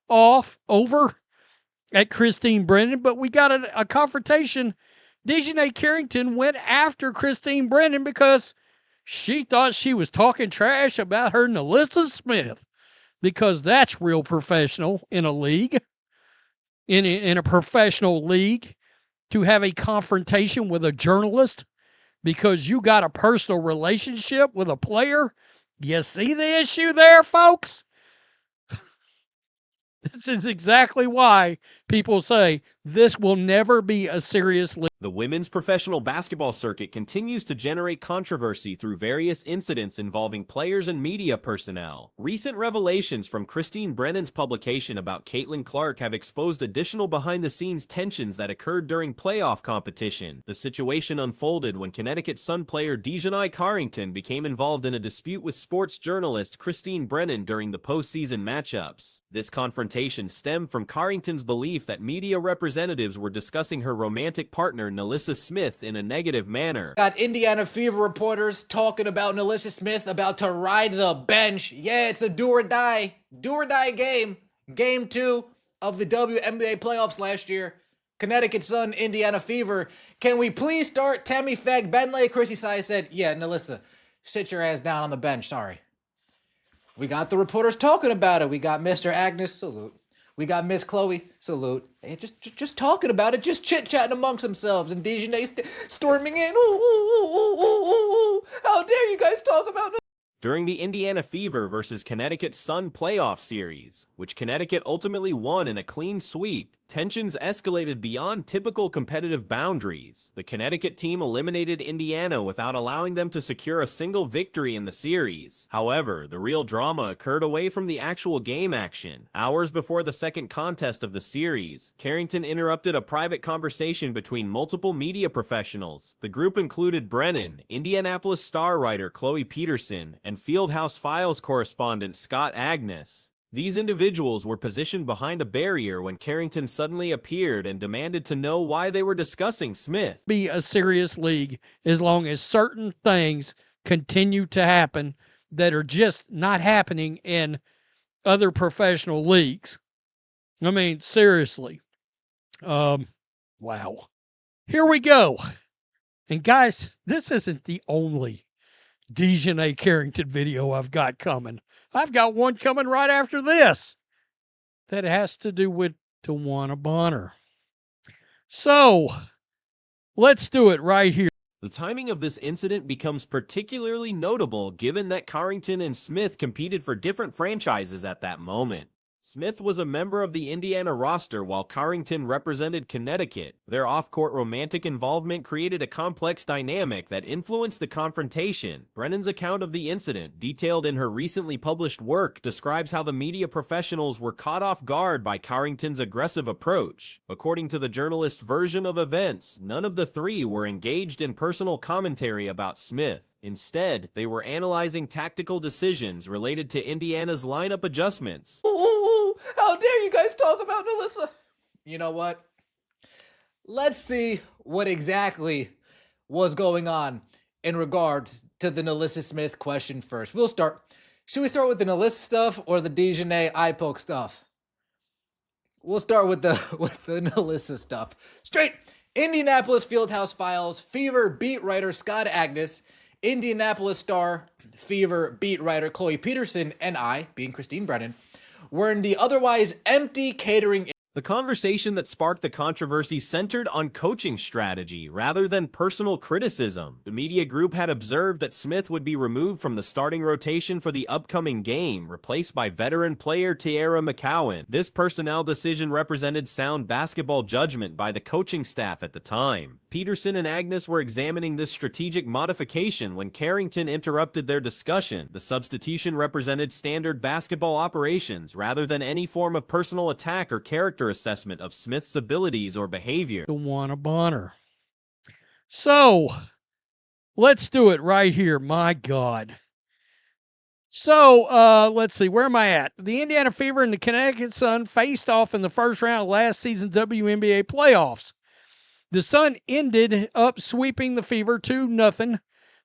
off over at Christine Brennan, but we got a confrontation. Dijonai Carrington went after Christine Brennan because she thought she was talking trash about her Nalyssa Smith, because that's real professional in a league, in a professional league, to have a confrontation with a journalist because you got a personal relationship with a player. You see the issue there, folks? This is exactly why people say this will never be a serious league. The women's professional basketball circuit continues to generate controversy through various incidents involving players and media personnel. Recent revelations from Christine Brennan's publication about Caitlin Clark have exposed additional behind-the-scenes tensions that occurred during playoff competition. The situation unfolded when Connecticut Sun player Dijonai Carrington became involved in a dispute with sports journalist Christine Brennan during the postseason matchups. This confrontation stemmed from Carrington's belief that media representatives were discussing her romantic partner Nalyssa Smith in a negative manner. Got Indiana Fever reporters talking about Nalyssa Smith about to ride the bench. Yeah, it's a do or die game. Game 2 of the WNBA playoffs last year. Connecticut Sun, Indiana Fever. Can we please start Tammy Fag Benley? Chrissy Sai said, yeah, Nalyssa, sit your ass down on the bench. Sorry. We got the reporters talking about it. We got Mr. Agnes, salute. We got Miss Chloe, salute. Hey, just talking about it, just chit-chatting amongst themselves, and Dijonai storming in. Ooh, how dare you guys talk about it? During the Indiana Fever versus Connecticut Sun playoff series, which Connecticut ultimately won in a clean sweep, tensions escalated beyond typical competitive boundaries. The Connecticut team eliminated Indiana without allowing them to secure a single victory in the series. However, the real drama occurred away from the actual game action. Hours before the second contest of the series, Carrington interrupted a private conversation between multiple media professionals. The group included Brennan, Indianapolis Star writer Chloe Peterson, and Fieldhouse Files correspondent Scott Agnes. These individuals were positioned behind a barrier when Carrington suddenly appeared and demanded to know why they were discussing Smith. Be a serious league as long as certain things continue to happen that are just not happening in other professional leagues. I mean, seriously. Wow. Here we go. And guys, this isn't the only Dijonai Carrington video I've got coming. I've got one coming right after this that has to do with Tawana Bonner. So, let's do it right here. The timing of this incident becomes particularly notable given that Carrington and Smith competed for different franchises at that moment. Smith was a member of the Indiana roster while Carrington represented Connecticut. Their off-court romantic involvement created a complex dynamic that influenced the confrontation. Brennan's account of the incident, detailed in her recently published work, describes how the media professionals were caught off guard by Carrington's aggressive approach. According to the journalist's version of events, none of the three were engaged in personal commentary about Smith. Instead, they were analyzing tactical decisions related to Indiana's lineup adjustments. Ooh, how dare you guys talk about Nalyssa? You know what? Let's see what exactly was going on in regards to the Nalyssa Smith question first. Should we start with the Nalyssa stuff or the Dijonai eye poke stuff? We'll start with the Nalyssa stuff. Straight. Indianapolis Fieldhouse Files Fever beat writer Scott Agnes, Indianapolis Star Fever beat writer Chloe Peterson, and I, being Christine Brennan, were in the otherwise empty catering. The conversation that sparked the controversy centered on coaching strategy rather than personal criticism. The media group had observed that Smith would be removed from the starting rotation for the upcoming game, replaced by veteran player Tiara McCowan. This personnel decision represented sound basketball judgment by the coaching staff at the time. Peterson and Agnes were examining this strategic modification when Carrington interrupted their discussion. The substitution represented standard basketball operations rather than any form of personal attack or character assessment of Smith's abilities or behavior. Tawana Bonner. So, let's do it right here. My God. So, let's see. Where am I at? The Indiana Fever and the Connecticut Sun faced off in the first round of last season's WNBA playoffs. The Sun ended up sweeping the Fever 2-0,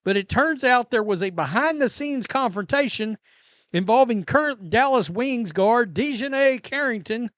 but it turns out there was a behind-the-scenes confrontation involving current Dallas Wings guard Dijonai Carrington,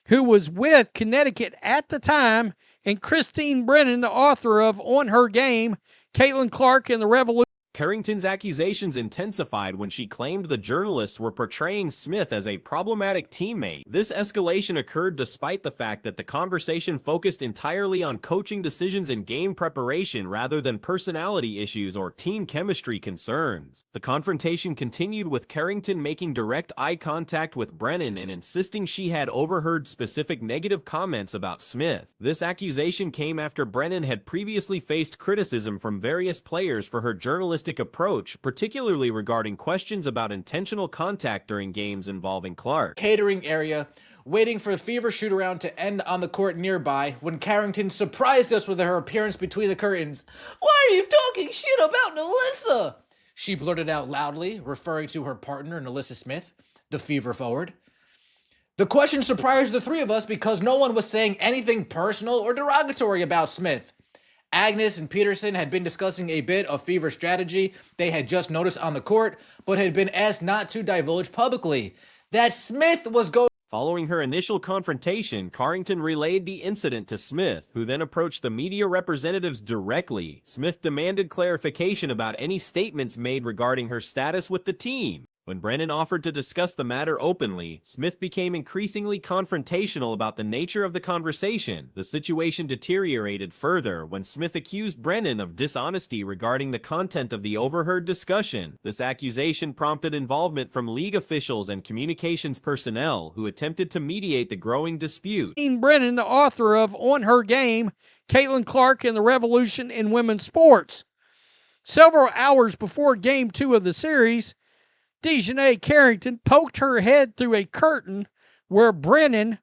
who was with Connecticut at the time, and Christine Brennan, the author of On Her Game, Caitlin Clark and the Revolution. Carrington's accusations intensified when she claimed the journalists were portraying Smith as a problematic teammate. This escalation occurred despite the fact that the conversation focused entirely on coaching decisions and game preparation rather than personality issues or team chemistry concerns. The confrontation continued with Carrington making direct eye contact with Brennan and insisting she had overheard specific negative comments about Smith. This accusation came after Brennan had previously faced criticism from various players for her journalistic approach, particularly regarding questions about intentional contact during games involving Clark. Catering area, waiting for the Fever shoot-around to end on the court nearby when Carrington surprised us with her appearance between the curtains. "Why are you talking shit about Nalyssa?" she blurted out loudly, referring to her partner, Nalyssa Smith, the Fever forward. The question surprised the three of us because no one was saying anything personal or derogatory about Smith. Agnes and Peterson had been discussing a bit of Fever strategy they had just noticed on the court, but had been asked not to divulge publicly. That Smith was going. Following her initial confrontation, Carrington relayed the incident to Smith, who then approached the media representatives directly. Smith demanded clarification about any statements made regarding her status with the team. When Brennan offered to discuss the matter openly, Smith became increasingly confrontational about the nature of the conversation. The situation deteriorated further when Smith accused Brennan of dishonesty regarding the content of the overheard discussion. This accusation prompted involvement from league officials and communications personnel who attempted to mediate the growing dispute. Brennan, the author of On Her Game, Caitlin Clark and the Revolution in Women's Sports. Several hours before Game 2 of the series, Dijonai Carrington poked her head through a curtain where Brennan,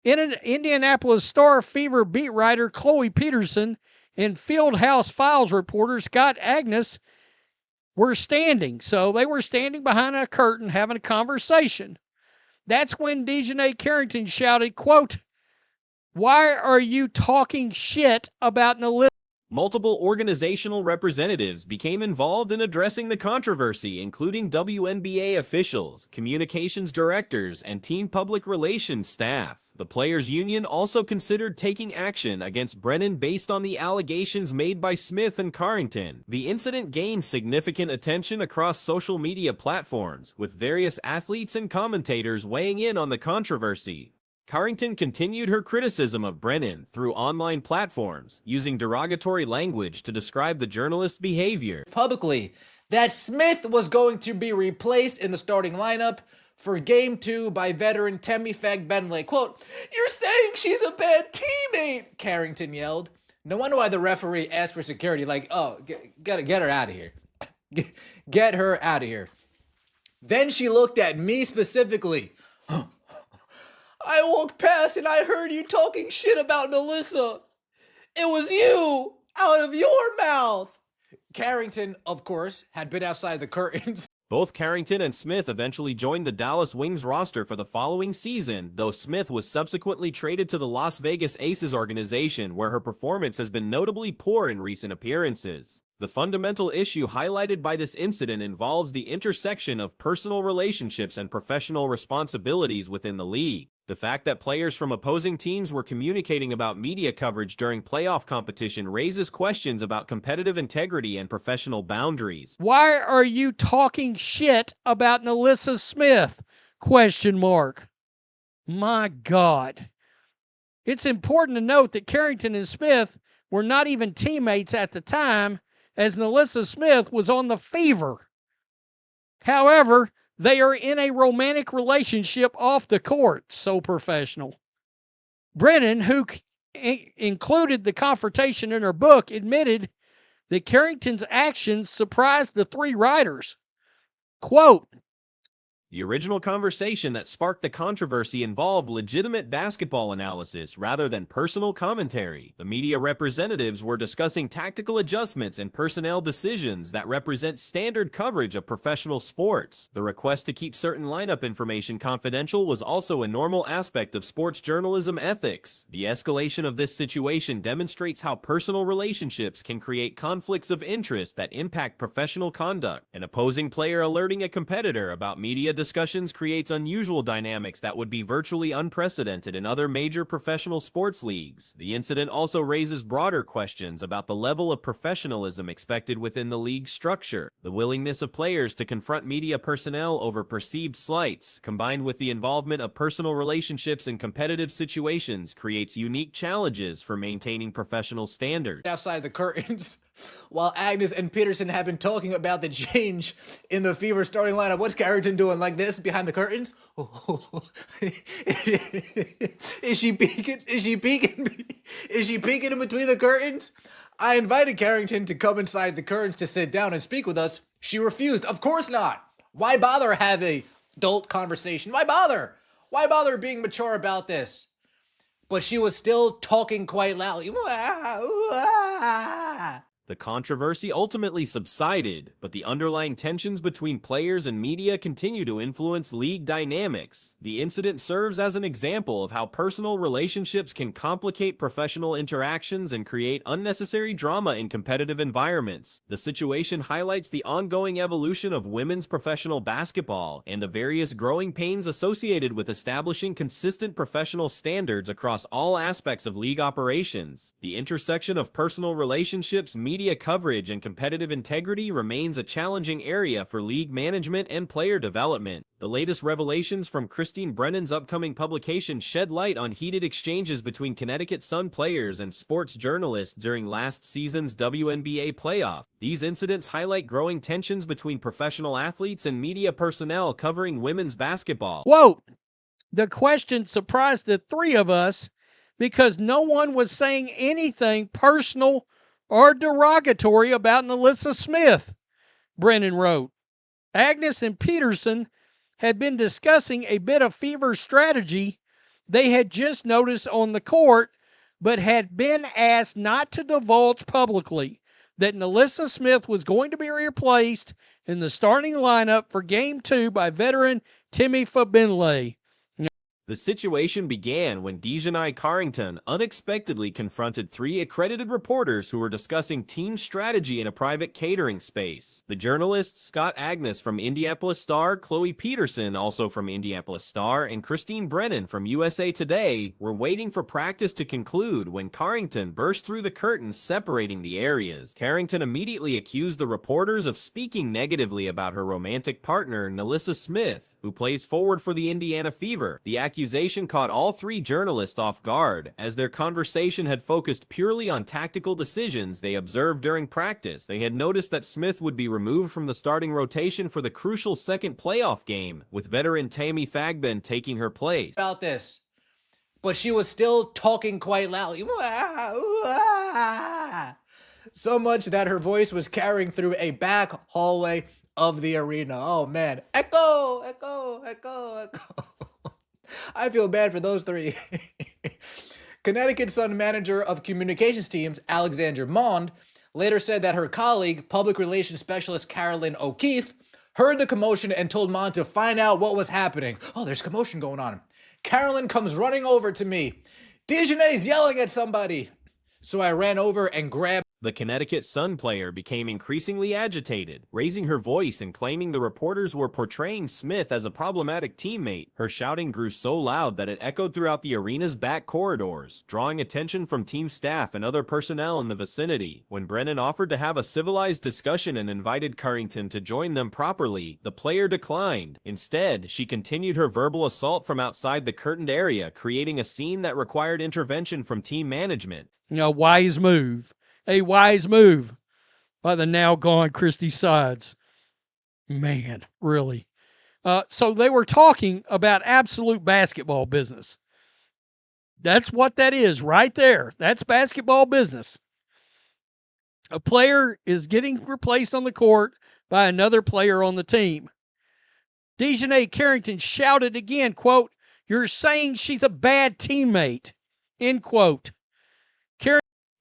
Indianapolis Star Fever beat writer Chloe Peterson, and Fieldhouse Files reporter Scott Agnes were standing. So they were standing behind a curtain having a conversation. That's when Dijonai Carrington shouted, quote, "Why are you talking shit about Nalyssa?" Multiple organizational representatives became involved in addressing the controversy, including WNBA officials, communications directors, and team public relations staff. The players' union also considered taking action against Brennan based on the allegations made by Smith and Carrington. The incident gained significant attention across social media platforms, with various athletes and commentators weighing in on the controversy. Carrington continued her criticism of Brennan through online platforms, using derogatory language to describe the journalist's behavior. Publicly, that Smith was going to be replaced in the starting lineup for Game 2 by veteran Temi Fagbenle. Quote, "You're saying she's a bad teammate," Carrington yelled. No wonder why the referee asked for security, like, "Oh, get her out of here. Get her out of here." Then she looked at me specifically. "I walked past and I heard you talking shit about Nalyssa. It was you, out of your mouth." Carrington, of course, had been outside the curtains. Both Carrington and Smith eventually joined the Dallas Wings roster for the following season, though Smith was subsequently traded to the Las Vegas Aces organization, where her performance has been notably poor in recent appearances. The fundamental issue highlighted by this incident involves the intersection of personal relationships and professional responsibilities within the league. The fact that players from opposing teams were communicating about media coverage during playoff competition raises questions about competitive integrity and professional boundaries. "Why are you talking shit about Nalyssa Smith?" Question mark. My God. It's important to note that Carrington and Smith were not even teammates at the time, as Nalyssa Smith was on the Fever. However, they are in a romantic relationship off the court. So professional. Brennan, who included the confrontation in her book, admitted that Carrington's actions surprised the three writers. Quote, The original conversation that sparked the controversy involved legitimate basketball analysis rather than personal commentary. The media representatives were discussing tactical adjustments and personnel decisions that represent standard coverage of professional sports. The request to keep certain lineup information confidential was also a normal aspect of sports journalism ethics. The escalation of this situation demonstrates how personal relationships can create conflicts of interest that impact professional conduct. An opposing player alerting a competitor about media discussions creates unusual dynamics that would be virtually unprecedented in other major professional sports leagues. The incident also raises broader questions about the level of professionalism expected within the league structure. The willingness of players to confront media personnel over perceived slights, combined with the involvement of personal relationships in competitive situations, creates unique challenges for maintaining professional standards. Outside the curtains, while Agnes and Peterson have been talking about the change in the Fever starting lineup, what's Carrington doing like this behind the curtains? Is she peeking? Is she peeking? Is she peeking in between the curtains? I invited Carrington to come inside the curtains to sit down and speak with us. She refused. Of course not. Why bother have a adult conversation? Why bother? Why bother being mature about this? But she was still talking quite loudly. The controversy ultimately subsided, but the underlying tensions between players and media continue to influence league dynamics. The incident serves as an example of how personal relationships can complicate professional interactions and create unnecessary drama in competitive environments. The situation highlights the ongoing evolution of women's professional basketball and the various growing pains associated with establishing consistent professional standards across all aspects of league operations. The intersection of personal relationships, media coverage, and competitive integrity remains a challenging area for league management and player development. The latest revelations from Christine Brennan's upcoming publication shed light on heated exchanges between Connecticut Sun players and sports journalists during last season's WNBA playoff. These incidents highlight growing tensions between professional athletes and media personnel covering women's basketball. Whoa! The question surprised the three of us because no one was saying anything personal or derogatory about Nalyssa Smith, Brennan wrote. Agnes and Peterson had been discussing a bit of Fever strategy they had just noticed on the court, but had been asked not to divulge publicly that Nalyssa Smith was going to be replaced in the starting lineup for Game 2 by veteran Timmy Fabinley. The situation began when Dijonai Carrington unexpectedly confronted three accredited reporters who were discussing team strategy in a private catering space. The journalists Scott Agnes from Indianapolis Star, Chloe Peterson, also from Indianapolis Star, and Christine Brennan from USA Today were waiting for practice to conclude when Carrington burst through the curtains separating the areas. Carrington immediately accused the reporters of speaking negatively about her romantic partner, Nalyssa Smith, who plays forward for the Indiana Fever. The accusation caught all three journalists off guard, as their conversation had focused purely on tactical decisions they observed during practice. They had noticed that Smith would be removed from the starting rotation for the crucial second playoff game, with veteran Tammy Fagbin taking her place. About this, but she was still talking quite loudly. So much that her voice was carrying through a back hallway of the arena. Oh man, echo, echo, echo, echo. I feel bad for those three. Connecticut Sun manager of communications teams, Alexandra Mond, later said that her colleague, public relations specialist Carolyn O'Keefe, heard the commotion and told Mond to find out what was happening. Oh, there's commotion going on. Carolyn comes running over to me. Dijonai's yelling at somebody. So I ran over and grabbed. The Connecticut Sun player became increasingly agitated, raising her voice and claiming the reporters were portraying Smith as a problematic teammate. Her shouting grew so loud that it echoed throughout the arena's back corridors, drawing attention from team staff and other personnel in the vicinity. When Brennan offered to have a civilized discussion and invited Carrington to join them properly, the player declined. Instead, she continued her verbal assault from outside the curtained area, creating a scene that required intervention from team management. A wise move. A wise move by the now gone Christy Sides. Man, really. So they were talking about absolute basketball business. That's what that is right there. That's basketball business. A player is getting replaced on the court by another player on the team. Dijonai Carrington shouted again, quote, "You're saying she's a bad teammate," end quote.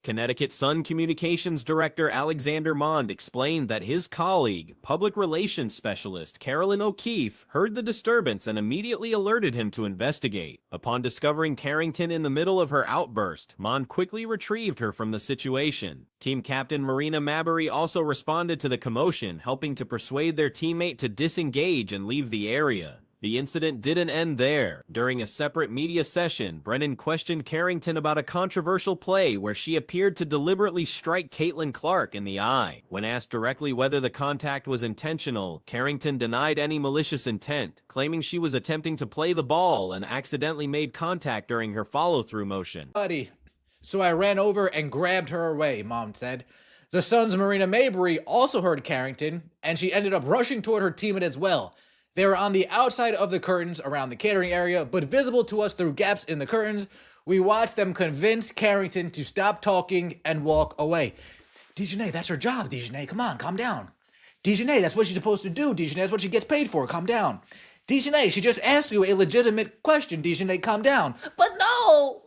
Connecticut Sun Communications Director Alexander Mond explained that his colleague, public relations specialist Carolyn O'Keefe, heard the disturbance and immediately alerted him to investigate. Upon discovering Carrington in the middle of her outburst, Mond quickly retrieved her from the situation. Team captain Marina Mabury also responded to the commotion, helping to persuade their teammate to disengage and leave the area. The incident didn't end there. During a separate media session, Brennan questioned Carrington about a controversial play where she appeared to deliberately strike Caitlin Clark in the eye. When asked directly whether the contact was intentional, Carrington denied any malicious intent, claiming she was attempting to play the ball and accidentally made contact during her follow-through motion. Buddy, so I ran over and grabbed her away, Mom said. The Suns' Marina Mabury also heard Carrington, and she ended up rushing toward her teammate as well. They were on the outside of the curtains around the catering area, but visible to us through gaps in the curtains. We watched them convince Carrington to stop talking and walk away. Dijonai, that's her job, Dijonai. Come on, calm down. Dijonai, that's what she's supposed to do. Dijonai, that's what she gets paid for. Calm down. Dijonai, she just asked you a legitimate question. Dijonai, calm down. But no,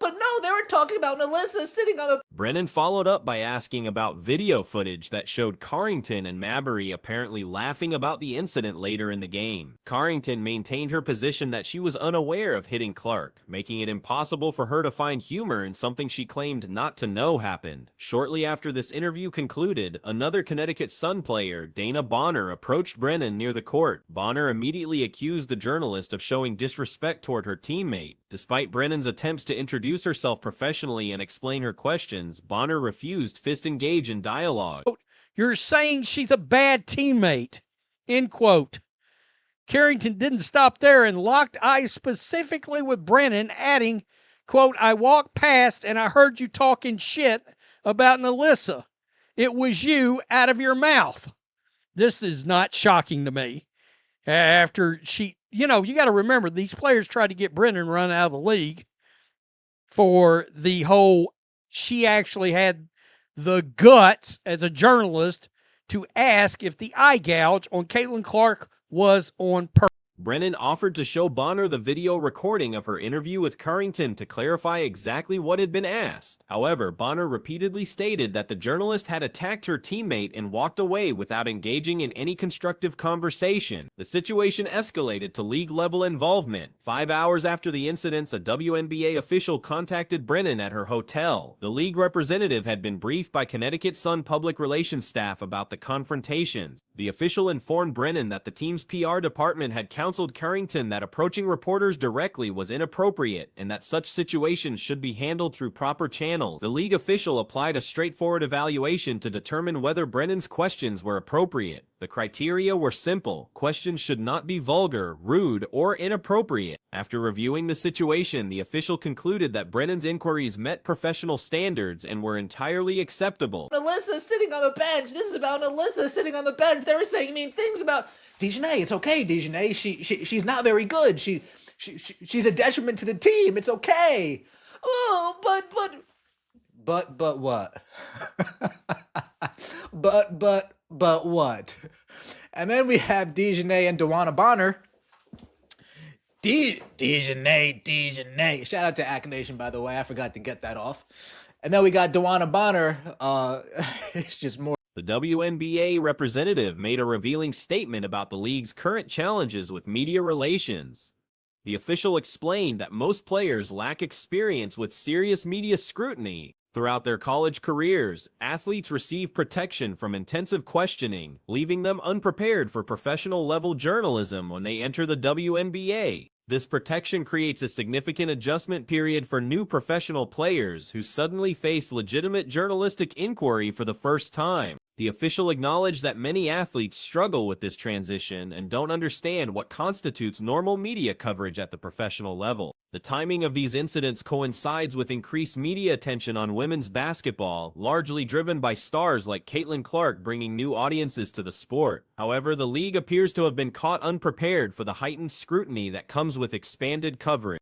no, they were talking about Nalyssa sitting on the... Brennan followed up by asking about video footage that showed Carrington and Mabury apparently laughing about the incident later in the game. Carrington maintained her position that she was unaware of hitting Clark, making it impossible for her to find humor in something she claimed not to know happened. Shortly after this interview concluded, another Connecticut Sun player, Dana Bonner, approached Brennan near the court. Bonner immediately accused the journalist of showing disrespect toward her teammate. Despite Brennan's attempts to introduce herself professionally and explain her questions, Bonner refused to engage in dialogue. "You're saying she's a bad teammate," end quote. Carrington didn't stop there and locked eyes specifically with Brennan, adding, quote, "I walked past and I heard you talking shit about Nalyssa. It was you out of your mouth." This is not shocking to me. After she, you got to remember, these players tried to get Brennan run out of the league for the whole, she actually had the guts as a journalist to ask if the eye gouge on Caitlin Clark was on purpose. Brennan offered to show Bonner the video recording of her interview with Carrington to clarify exactly what had been asked. However, Bonner repeatedly stated that the journalist had attacked her teammate and walked away without engaging in any constructive conversation. The situation escalated to league-level involvement. 5 hours after the incidents, a WNBA official contacted Brennan at her hotel. The league representative had been briefed by Connecticut Sun public relations staff about the confrontations. The official informed Brennan that the team's PR department had counseled Carrington that approaching reporters directly was inappropriate and that such situations should be handled through proper channels. The league official applied a straightforward evaluation to determine whether Brennan's questions were appropriate. The criteria were simple. Questions should not be vulgar, rude, or inappropriate. After reviewing the situation, the official concluded that Brennan's inquiries met professional standards and were entirely acceptable. Nalyssa sitting on the bench. This is about Nalyssa sitting on the bench. They were saying mean things about Dijonai. It's okay, Dijonai. She's not very good. She's a detriment to the team. It's okay. Oh, but what? but what? And then we have Dijonai and Dewana Bonner. Dijonai. Shout out to Ack Nation, by the way. I forgot to get that off. And then we got Dewana Bonner. It's just more. The WNBA representative made a revealing statement about the league's current challenges with media relations. The official explained that most players lack experience with serious media scrutiny. Throughout their college careers, athletes receive protection from intensive questioning, leaving them unprepared for professional-level journalism when they enter the WNBA. This protection creates a significant adjustment period for new professional players who suddenly face legitimate journalistic inquiry for the first time. The official acknowledged that many athletes struggle with this transition and don't understand what constitutes normal media coverage at the professional level. The timing of these incidents coincides with increased media attention on women's basketball, largely driven by stars like Caitlin Clark bringing new audiences to the sport. However, the league appears to have been caught unprepared for the heightened scrutiny that comes with expanded coverage.